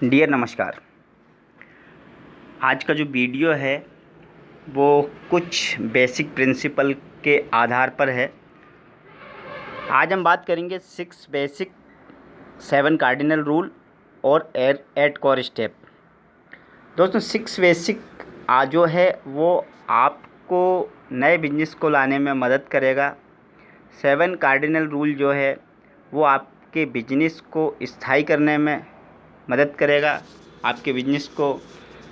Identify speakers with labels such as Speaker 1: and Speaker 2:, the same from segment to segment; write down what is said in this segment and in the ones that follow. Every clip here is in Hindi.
Speaker 1: डियर नमस्कार। आज का जो वीडियो है वो कुछ बेसिक प्रिंसिपल के आधार पर है। आज हम बात करेंगे 6 बेसिक 7 कार्डिनल रूल और 8 कोर स्टेप। दोस्तों 6 बेसिक जो है वो आपको नए बिजनेस को लाने में मदद करेगा। 7 कार्डिनल रूल जो है वो आपके बिजनेस को स्थायी करने में मदद करेगा। आपके बिजनेस को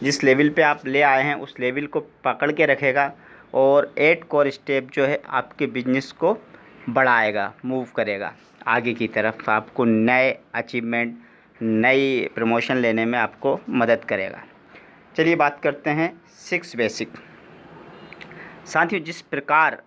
Speaker 1: जिस लेवल पे आप ले आए हैं उस लेवल को पकड़ के रखेगा। और 8 कोर स्टेप जो है आपके बिजनेस को बढ़ाएगा, मूव करेगा आगे की तरफ। आपको नए अचीवमेंट, नई प्रमोशन लेने में आपको मदद करेगा। चलिए बात करते हैं 6 बेसिक। साथियों, जिस प्रकार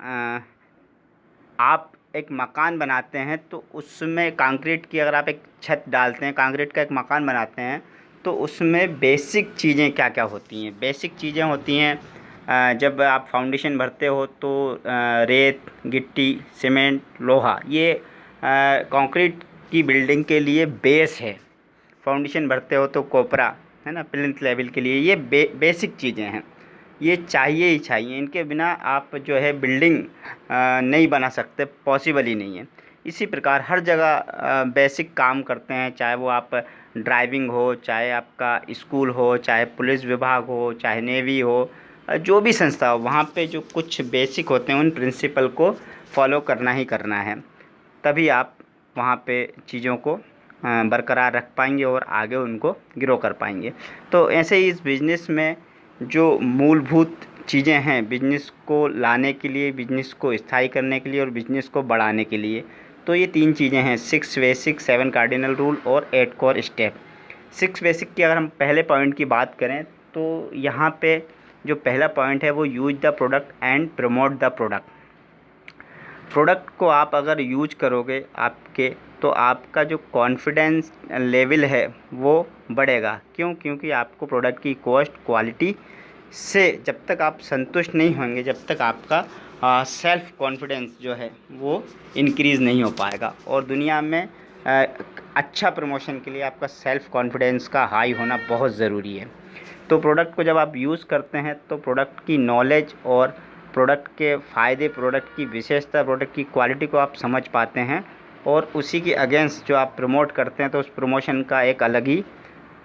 Speaker 1: आप एक मकान बनाते हैं तो उसमें कंक्रीट की, अगर आप एक छत डालते हैं, कंक्रीट का एक मकान बनाते हैं तो उसमें बेसिक चीज़ें क्या क्या होती हैं। बेसिक चीज़ें होती हैं जब आप फाउंडेशन भरते हो तो रेत, गिट्टी, सीमेंट, लोहा, ये कंक्रीट की बिल्डिंग के लिए बेस है। फाउंडेशन भरते हो तो कोपरा, है ना, प्लिंथ लेवल के लिए ये बेसिक चीज़ें हैं। ये चाहिए ही चाहिए, इनके बिना आप जो है बिल्डिंग नहीं बना सकते, पॉसिबल ही नहीं है। इसी प्रकार हर जगह बेसिक काम करते हैं, चाहे वो आप ड्राइविंग हो, चाहे आपका स्कूल हो, चाहे पुलिस विभाग हो, चाहे नेवी हो, जो भी संस्था हो, वहाँ पे जो कुछ बेसिक होते हैं उन प्रिंसिपल को फॉलो करना ही करना है। तभी आप वहाँ पे चीज़ों को बरकरार रख पाएंगे और आगे उनको ग्रो कर पाएंगे। तो ऐसे ही इस बिज़नेस में जो मूलभूत चीज़ें हैं बिज़नेस को लाने के लिए, बिज़नेस को स्थायी करने के लिए और बिज़नेस को बढ़ाने के लिए, तो ये 3 चीज़ें हैं: 6 बेसिक, 7 कार्डिनल रूल और 8 कोर स्टेप। 6 बेसिक की अगर हम पहले पॉइंट की बात करें तो यहाँ पे जो पहला पॉइंट है वो use the product and promote the product. Product को आप अगर यूज करोगे आपके, तो आपका जो कॉन्फिडेंस लेवल है वो बढ़ेगा। क्यों? क्योंकि आपको प्रोडक्ट की कॉस्ट, क्वालिटी से जब तक आप संतुष्ट नहीं होंगे, जब तक आपका सेल्फ कॉन्फिडेंस जो है वो इंक्रीज़ नहीं हो पाएगा। और दुनिया में अच्छा प्रमोशन के लिए आपका सेल्फ कॉन्फिडेंस का हाई होना बहुत ज़रूरी है। तो प्रोडक्ट को जब आप यूज़ करते हैं तो प्रोडक्ट की नॉलेज और प्रोडक्ट के फ़ायदे, प्रोडक्ट की विशेषता, प्रोडक्ट की क्वालिटी को आप समझ पाते हैं और उसी के अगेंस्ट जो आप प्रमोट करते हैं तो उस प्रमोशन का एक अलग ही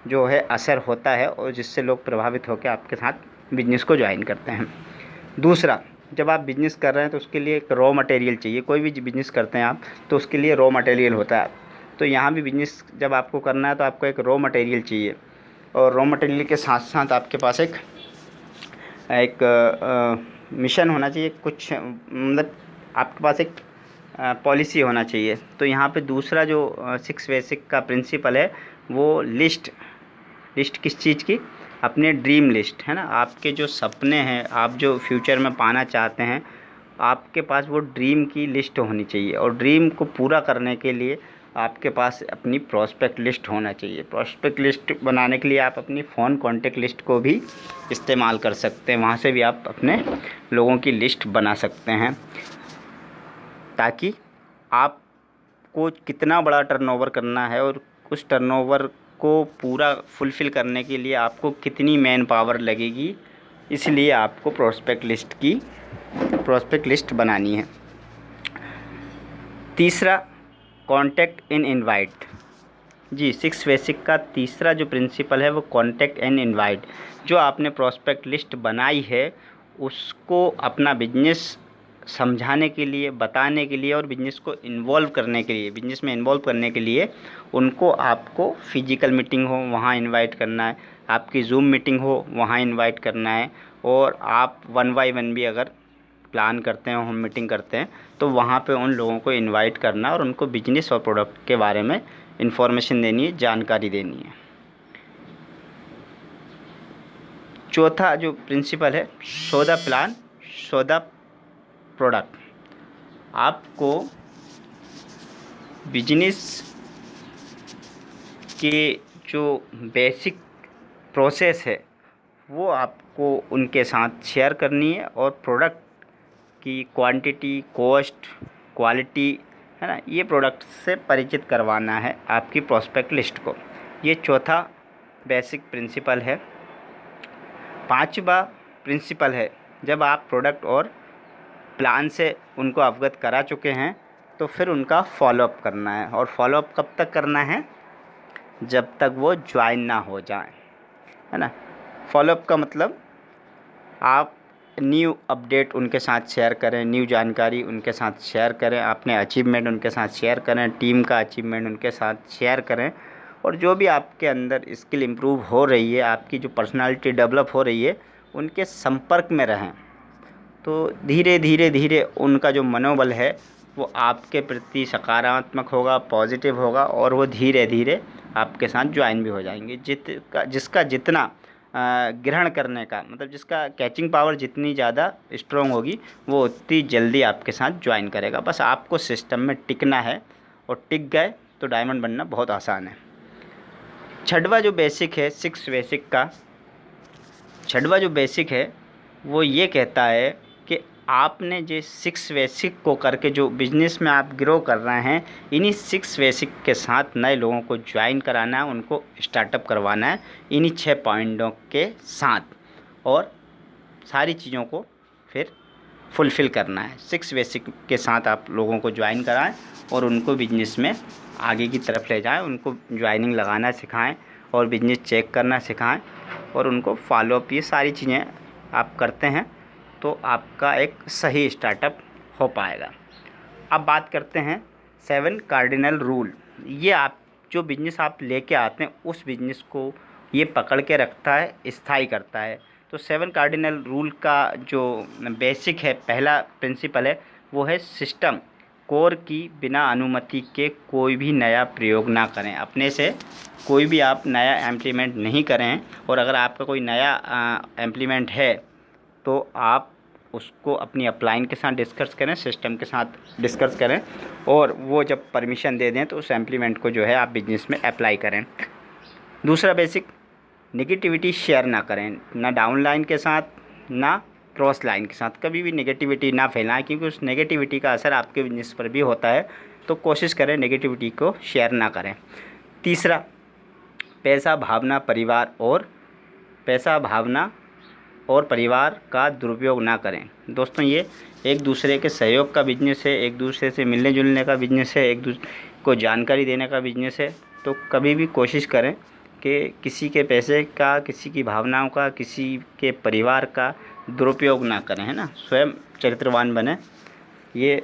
Speaker 1: जो है असर होता है और जिससे लोग प्रभावित होकर आपके साथ बिजनेस को ज्वाइन करते हैं। दूसरा, जब आप बिज़नेस कर रहे हैं तो उसके लिए एक रॉ मटेरियल चाहिए। कोई भी बिज़नेस करते हैं आप तो उसके लिए रॉ मटेरियल होता है। तो यहाँ भी बिज़नेस जब आपको करना है तो आपको एक रॉ मटेरियल चाहिए और रॉ मटेरियल के साथ साथ आपके पास एक मिशन होना चाहिए, कुछ मतलब आपके पास एक पॉलिसी होना चाहिए। तो यहाँ पे दूसरा जो 6 बेसिक का प्रिंसिपल है वो लिस्ट किस चीज़ की? अपने ड्रीम लिस्ट, है ना। आपके जो सपने हैं, आप जो फ्यूचर में पाना चाहते हैं, आपके पास वो ड्रीम की लिस्ट होनी चाहिए। और ड्रीम को पूरा करने के लिए आपके पास अपनी प्रॉस्पेक्ट लिस्ट होना चाहिए। प्रॉस्पेक्ट लिस्ट बनाने के लिए आप अपनी फ़ोन कॉन्टेक्ट लिस्ट को भी इस्तेमाल कर सकते हैं। वहाँ से भी आप अपने लोगों की लिस्ट बना सकते हैं ताकि आपको कितना बड़ा टर्नओवर करना है और उस टर्नओवर को पूरा फुलफ़िल करने के लिए आपको कितनी मैन पावर लगेगी, इसलिए आपको प्रॉस्पेक्ट लिस्ट बनानी है। तीसरा, कॉन्टैक्ट इन इनवाइट। जी, 6 बेसिक का तीसरा जो प्रिंसिपल है वो कॉन्टैक्ट एंड इनवाइट। जो आपने प्रॉस्पेक्ट लिस्ट बनाई है उसको अपना बिजनेस समझाने के लिए, बताने के लिए और बिजनेस को इन्वॉल्व करने के लिए, बिजनेस में इन्वॉल्व करने के लिए उनको आपको फिजिकल मीटिंग हो वहाँ इनवाइट करना है, आपकी जूम मीटिंग हो वहाँ इनवाइट करना है, और आप 1 बाय 1 भी अगर प्लान करते हैं, हम मीटिंग करते हैं तो वहाँ पे उन लोगों को इनवाइट करना और उनको बिजनेस और प्रोडक्ट के बारे में इन्फॉर्मेशन देनी है, जानकारी देनी है। चौथा जो प्रिंसिपल है, show the plan, show the product. आपको बिजनेस के जो बेसिक प्रोसेस है वो आपको उनके साथ शेयर करनी है और प्रोडक्ट की क्वांटिटी, कॉस्ट, क्वालिटी, है ना, ये प्रोडक्ट से परिचित करवाना है आपकी प्रॉस्पेक्ट लिस्ट को। ये चौथा बेसिक प्रिंसिपल है। पांचवा प्रिंसिपल है, जब आप प्रोडक्ट और प्लान से उनको अवगत करा चुके हैं तो फिर उनका फॉलोअप करना है। और फॉलोअप कब तक करना है? जब तक वो ज्वाइन ना हो जाए, है ना। फॉलोअप का मतलब आप न्यू अपडेट उनके साथ शेयर करें, न्यू जानकारी उनके साथ शेयर करें, अपने अचीवमेंट उनके साथ शेयर करें, टीम का अचीवमेंट उनके साथ शेयर करें, और जो भी आपके अंदर स्किल इम्प्रूव हो रही है, आपकी जो पर्सनालिटी डेवलप हो रही है, उनके संपर्क में रहें। तो धीरे धीरे धीरे उनका जो मनोबल है वो आपके प्रति सकारात्मक होगा, पॉजिटिव होगा, और वो धीरे धीरे आपके साथ ज्वाइन भी हो जाएंगे। जिसका जितना ग्रहण करने का मतलब जिसका कैचिंग पावर जितनी ज़्यादा स्ट्रॉन्ग होगी वो उतनी जल्दी आपके साथ ज्वाइन करेगा। बस आपको सिस्टम में टिकना है, और टिक गए तो डायमंड बनना बहुत आसान है। छठवा जो बेसिक है, 6 बेसिक का छठवा जो बेसिक है वो ये कहता है कि आपने जो 6 बेसिक को करके जो बिज़नेस में आप ग्रो कर रहे हैं, इन्हीं 6 बेसिक के साथ नए लोगों को ज्वाइन कराना है, उनको स्टार्टअप करवाना है इन्हीं 6 पॉइंटों के साथ, और सारी चीज़ों को फिर फुलफ़िल करना है। 6 बेसिक के साथ आप लोगों को ज्वाइन कराएं और उनको बिज़नेस में आगे की तरफ ले जाएं, उनको ज्वाइनिंग लगाना सिखाएं और बिज़नेस चेक करना सिखाएं, और उनको फॉलोअप, ये सारी चीज़ें आप करते हैं तो आपका एक सही स्टार्टअप हो पाएगा। अब बात करते हैं 7 कार्डिनल रूल। ये आप जो बिज़नेस आप लेके आते हैं उस बिज़नेस को ये पकड़ के रखता है, स्थायी करता है। तो 7 कार्डिनल रूल का जो बेसिक है, पहला प्रिंसिपल है, वो है सिस्टम कोर की बिना अनुमति के कोई भी नया प्रयोग ना करें। अपने से कोई भी आप नया इम्प्लीमेंट नहीं करें, और अगर आपका कोई नया इम्प्लीमेंट है तो आप उसको अपनी अपलाइन के साथ डिस्कस करें, सिस्टम के साथ डिस्कस करें, और वो जब परमिशन दे दें तो उस इम्प्लीमेंट को जो है आप बिज़नेस में अप्लाई करें। दूसरा बेसिक, नेगेटिविटी शेयर ना करें, ना डाउन लाइन के साथ ना क्रॉस लाइन के साथ। कभी भी नेगेटिविटी ना फैलाएं, क्योंकि उस नेगेटिविटी का असर आपके बिज़नेस पर भी होता है, तो कोशिश करें नेगेटिविटी को शेयर ना करें। तीसरा, पैसा भावना और परिवार का दुरुपयोग ना करें। दोस्तों, ये एक दूसरे के सहयोग का बिज़नेस है, एक दूसरे से मिलने जुलने का बिज़नेस है, एक दूसरे को जानकारी देने का बिज़नेस है। तो कभी भी कोशिश करें कि किसी के पैसे का, किसी की भावनाओं का, किसी के परिवार का दुरुपयोग ना करें, है ना। स्वयं चरित्रवान बने। ये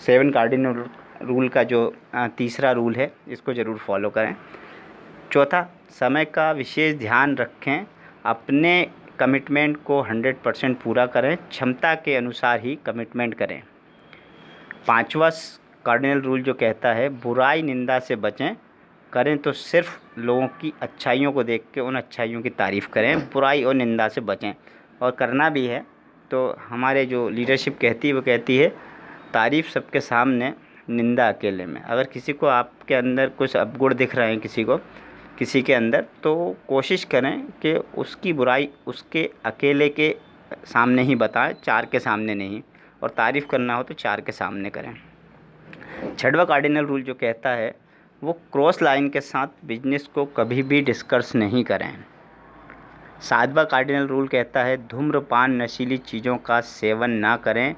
Speaker 1: 7 कार्डिनल रूल का जो तीसरा रूल है, इसको ज़रूर फॉलो करें। चौथा, समय का विशेष ध्यान रखें, अपने कमिटमेंट को 100% पूरा करें, क्षमता के अनुसार ही कमिटमेंट करें। पांचवा कार्डिनल रूल जो कहता है, बुराई निंदा से बचें, करें तो सिर्फ लोगों की अच्छाइयों को देख के उन अच्छाइयों की तारीफ़ करें, बुराई और निंदा से बचें। और करना भी है तो हमारे जो लीडरशिप कहती है वो कहती है, तारीफ़ सबके सामने, निंदा अकेले में। अगर किसी को आपके अंदर कुछ अवगुण दिख रहे हैं किसी के अंदर, तो कोशिश करें कि उसकी बुराई उसके अकेले के सामने ही बताएं, 4 के सामने नहीं, और तारीफ़ करना हो तो 4 के सामने करें। छठवां कार्डिनल रूल जो कहता है वो क्रॉस लाइन के साथ बिजनेस को कभी भी डिस्कस नहीं करें। सातवां कार्डिनल रूल कहता है धूम्रपान, नशीली चीज़ों का सेवन ना करें,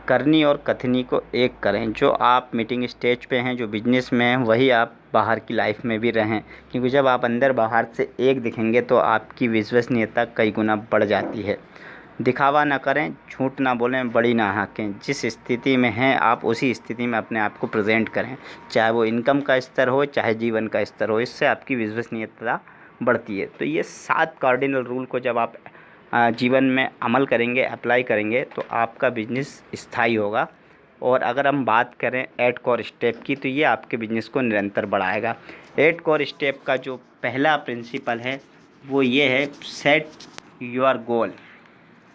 Speaker 1: करनी और कथनी को एक करें। जो आप मीटिंग स्टेज पे हैं, जो बिजनेस में हैं, वही आप बाहर की लाइफ में भी रहें, क्योंकि जब आप अंदर बाहर से एक दिखेंगे तो आपकी विश्वसनीयता कई गुना बढ़ जाती है। दिखावा ना करें, झूठ ना बोलें, बड़ी ना हाँकें। जिस स्थिति में हैं आप उसी स्थिति में अपने आप को प्रेजेंट करें, चाहे वो इनकम का स्तर हो, चाहे जीवन का स्तर हो, इससे आपकी विश्वसनीयता बढ़ती है। तो ये 7 कार्डिनल रूल को जब आप जीवन में अमल करेंगे, अप्लाई करेंगे, तो आपका बिजनेस स्थायी होगा। और अगर हम बात करें 8 कोर स्टेप की, तो ये आपके बिजनेस को निरंतर बढ़ाएगा। 8 कोर स्टेप का जो पहला प्रिंसिपल है वो ये है, सेट योर गोल।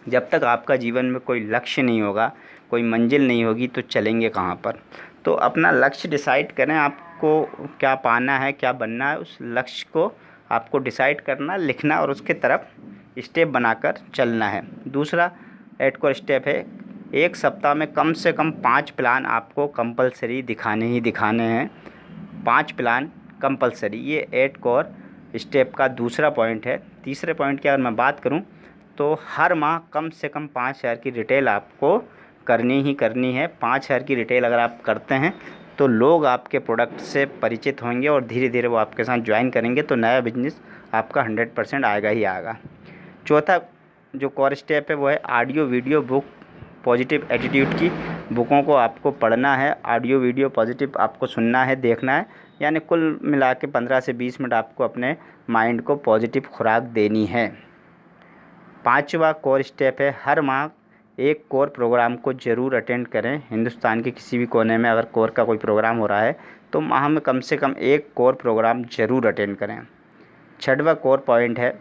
Speaker 1: जब तक आपका जीवन में कोई लक्ष्य नहीं होगा, कोई मंजिल नहीं होगी, तो चलेंगे कहाँ पर। तो अपना लक्ष्य डिसाइड करें, आपको क्या पाना है, क्या बनना है, उस लक्ष्य को आपको डिसाइड करना, लिखना और उसके तरफ स्टेप बनाकर चलना है। दूसरा 8 कोर स्टेप है, एक सप्ताह में कम से कम 5 प्लान आपको कंपलसरी दिखाने ही दिखाने हैं। 5 प्लान कंपलसरी, ये 8 कोर स्टेप का दूसरा पॉइंट है। तीसरे पॉइंट की अगर मैं बात करूं तो हर माह कम से कम 5,000 की रिटेल आपको करनी ही करनी है। 5,000 की रिटेल अगर आप करते हैं तो लोग आपके प्रोडक्ट से परिचित होंगे और धीरे धीरे वो आपके साथ ज्वाइन करेंगे, तो नया बिजनेस आपका 100% आएगा ही आएगा। चौथा जो कोर स्टेप है वो है audio video book positive attitude की बुकों को आपको पढ़ना है। ऑडियो वीडियो पॉजिटिव आपको सुनना है, देखना है, यानी कुल मिला के 15 से 20 मिनट आपको अपने माइंड को पॉजिटिव खुराक देनी है। पांचवा कोर स्टेप है हर माह एक कोर प्रोग्राम को ज़रूर अटेंड करें। हिंदुस्तान के किसी भी कोने में अगर कोर का कोई प्रोग्राम हो रहा है तो माह में कम से कम एक कोर प्रोग्राम ज़रूर अटेंड करें। छठवां कोर पॉइंट है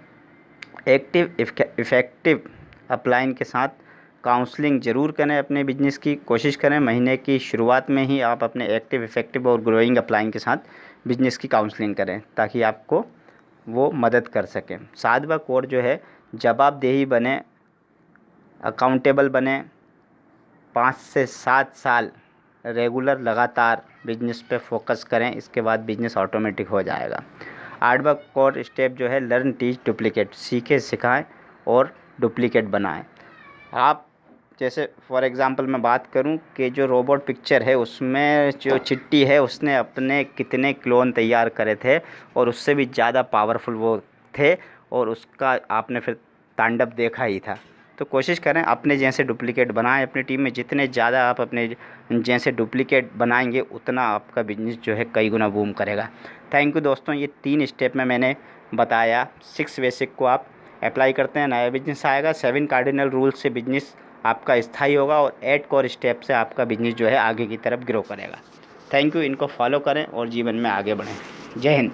Speaker 1: एक्टिव इफ़ेक्टिव अपलाइन के साथ काउंसलिंग ज़रूर करें। अपने बिजनेस की कोशिश करें महीने की शुरुआत में ही आप अपने एक्टिव इफ़ेक्टिव और ग्रोइंग अपलाइन के साथ बिजनेस की काउंसलिंग करें ताकि आपको वो मदद कर सकें। सातवां कोर जो है जवाबदेही बने, अकाउंटेबल बने, 5 से 7 साल रेगुलर लगातार बिजनेस पे फोकस करें, इसके बाद बिजनेस ऑटोमेटिक हो जाएगा। आठवां कोर स्टेप जो है लर्न टीच डुप्लीकेट, सीखें सिखाएं और डुप्लीकेट बनाएं। आप जैसे फॉर एग्ज़ाम्पल मैं बात करूं कि जो रोबोट पिक्चर है उसमें जो चिट्टी है उसने अपने कितने क्लोन तैयार करे थे और उससे भी ज़्यादा पावरफुल वो थे और उसका आपने फिर तांडव देखा ही था। तो कोशिश करें अपने जैसे डुप्लीकेट बनाएं अपनी टीम में। जितने ज़्यादा आप अपने जैसे डुप्लीकेट बनाएंगे उतना आपका बिजनेस जो है कई गुना बूम करेगा। थैंक यू दोस्तों, ये 3 स्टेप में मैंने बताया। 6 बेसिक को आप अप्लाई करते हैं नया बिजनेस आएगा। 7 कार्डिनल रूल से बिजनेस आपका स्थायी होगा और 8 कोर स्टेप से आपका बिजनेस जो है आगे की तरफ ग्रो करेगा। थैंक यू, इनको फॉलो करें और जीवन में आगे बढ़ें। जय हिंद।